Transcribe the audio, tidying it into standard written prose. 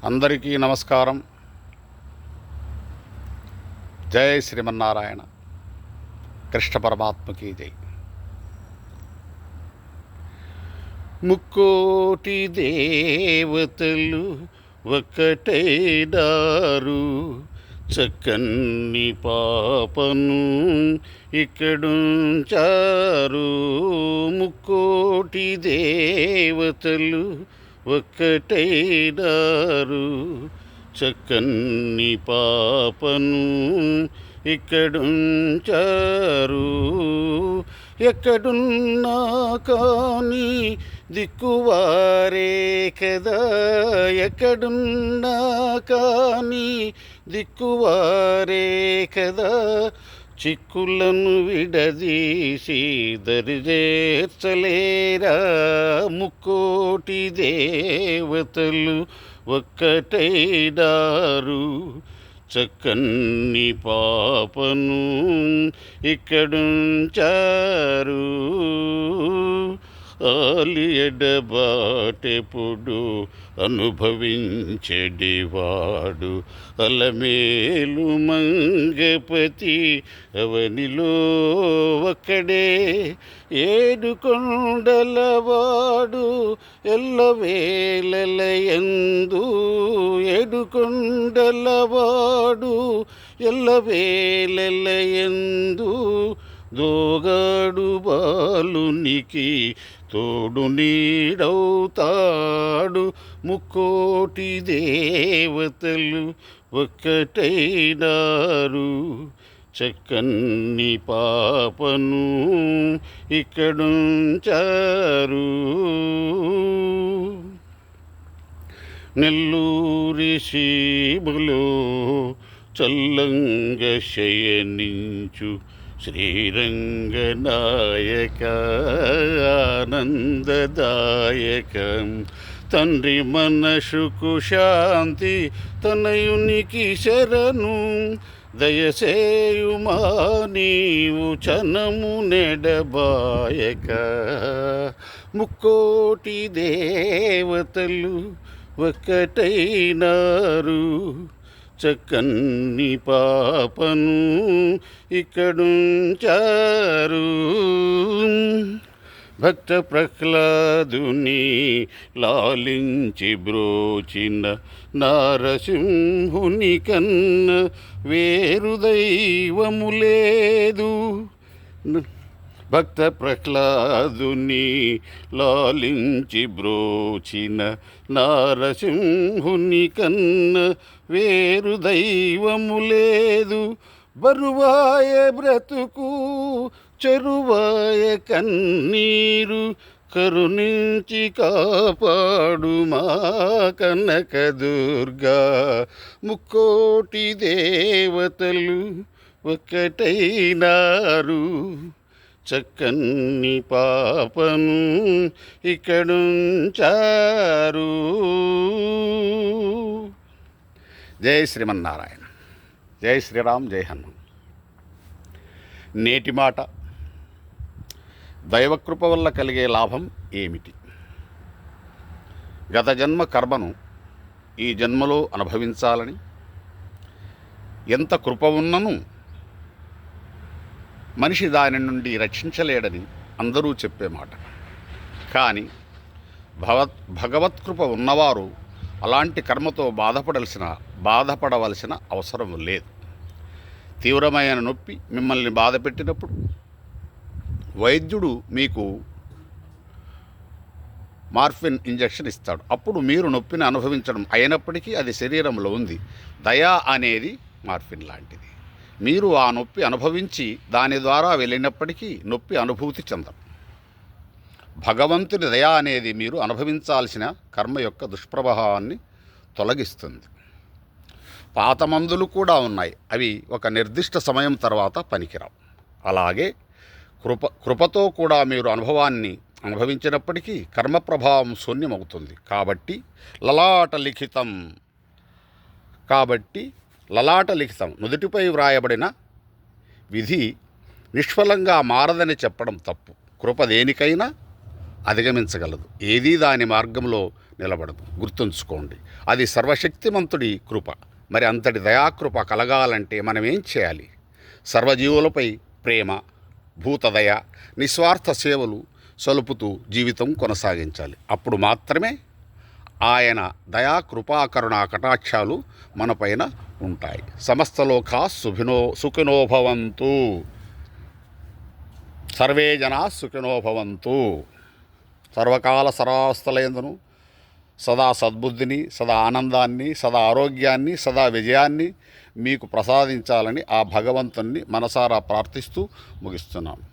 అందరికీ నమస్కారం. జై శ్రీమన్నారాయణ. కృష్ణ పరమాత్మకి జై. ముక్కోటి దేవతలు ఒక్కటైనారు, చక్కని పాపను ఇక్కడుంచారు. ముక్కోటి దేవతలు ఒక్కటైనారు, చక్కని పాపను ఇక్కడుంచారు. ఎక్కడున్నా కానీ దిక్కువారే కదా, ఎక్కడున్నా కానీ దిక్కువారే కదా. చిక్కులను విడదీసి దరిచేర్చలేరా. ముక్కోటి దేవతలు ఒక్కటైనారు, చక్కని పాపను ఇక్కడుంచారు. ఆలి ఎడబాటెప్పుడు అనుభవించెడివాడు, అలమేలు మంగపతి అవనిలో ఒక్కడే. ఏడుకొండలవాడు ఎల్లవేళలయందు, ఏడుకొండలవాడు ఎల్లవేళలయందు. దోగాడు బాలునికి తోడు నీడవుతాడు. ముక్కోటి దేవతలు ఒక్కటైనారు, చక్కని పాపను ఇక్కడుంచారు. నెల్లూరి సీములో చల్లంగ శయనించు శ్రీరంగనాయక ఆనందదాయకం. తండ్రి మనసుకు శాంతి, తనయునికి శరణు. దయసేయుమా నీవు చనము నెడబాయక. ముక్కోటి దేవతలు ఒక్కటైనారు, చక్కని పాపను ఇక్కడుంచారు. భక్త ప్రహ్లాదుని లాలించి బ్రోచిన నారసింహుని కన్న వేరు దైవము లేదు. భక్త ప్రహ్లాదుని లాలించి బ్రోచిన నారసింహుని కన్న వేరు దైవము లేదు. బరువాయ బ్రతుకు చెరువాయ కన్నీరు, కరుణించి కాపాడు మా కనకదుర్గా. ముక్కోటి దేవతలు ఒక్కటైనారు, చక్కని పాపను ఇక్కడుంచారు. జై శ్రీమన్నారాయణ. జై శ్రీరామ్. జై హనుమాన్. నేటి మాట: దైవకృప వల్ల కలిగే లాభం ఏమిటి? గత జన్మ కర్మను ఈ జన్మలో అనుభవించాలని ఎంత కృప ఉన్నను మనిషి దాని నుండి రక్షించలేడని అందరూ చెప్పే మాట. కానీ భగవత్కృప ఉన్నవారు అలాంటి కర్మతో బాధపడవలసిన అవసరం లేదు. తీవ్రమైన నొప్పి మిమ్మల్ని బాధ పెట్టినప్పుడు వైద్యుడు మీకు మార్ఫిన్ ఇంజెక్షన్ ఇస్తాడు. అప్పుడు మీరు నొప్పిని అనుభవించడం అయినప్పటికీ అది శరీరంలో ఉంది. దయ అనేది మార్ఫిన్ లాంటిది. మీరు ఆ నొప్పి అనుభవించి దాని ద్వారా వెళ్ళినప్పటికీ నొప్పి అనుభూతి చెందరు. భగవంతుని దయ అనేది మీరు అనుభవించాల్సిన కర్మ యొక్క దుష్ప్రభావాన్ని తొలగిస్తుంది. పాత మందులు కూడా ఉన్నాయి, అవి ఒక నిర్దిష్ట సమయం తర్వాత పనికిరావు. అలాగే కృపతో కూడా మీరు అనుభవించినప్పటికీ కర్మ ప్రభావం శూన్యమవుతుంది. కాబట్టి లలాట లిఖితం నుదుటిపై వ్రాయబడిన విధి నిష్ఫలంగా మారదని చెప్పడం తప్పు. కృప దేనికైనా అధిగమించగలదు. ఏదీ దాని మార్గంలో నిలబడదు. గుర్తుంచుకోండి, అది సర్వశక్తిమంతుడి కృప. మరి అంతటి దయాకృప కలగాలంటే మనం ఏం చేయాలి? సర్వజీవులపై ప్రేమ, భూతదయ, నిస్వార్థ సేవలు సలుపుతూ జీవితం కొనసాగించాలి. అప్పుడు మాత్రమే ఆయన దయా కృపా కరుణా కటాక్షాలు మనపైన ఉంటాయి. సమస్త లోకా సుఖినో భవంతు. సర్వే జనా సుఖినో భవంతు. సర్వకాల సర్వావస్థలయందును సదా సద్బుద్ధిని, సదా ఆనందాన్ని, సదా ఆరోగ్యాన్ని, సదా విజయాన్ని మీకు ప్రసాదించాలని ఆ భగవంతుణ్ణి మనసారా ప్రార్థిస్తూ ముగిస్తున్నాను.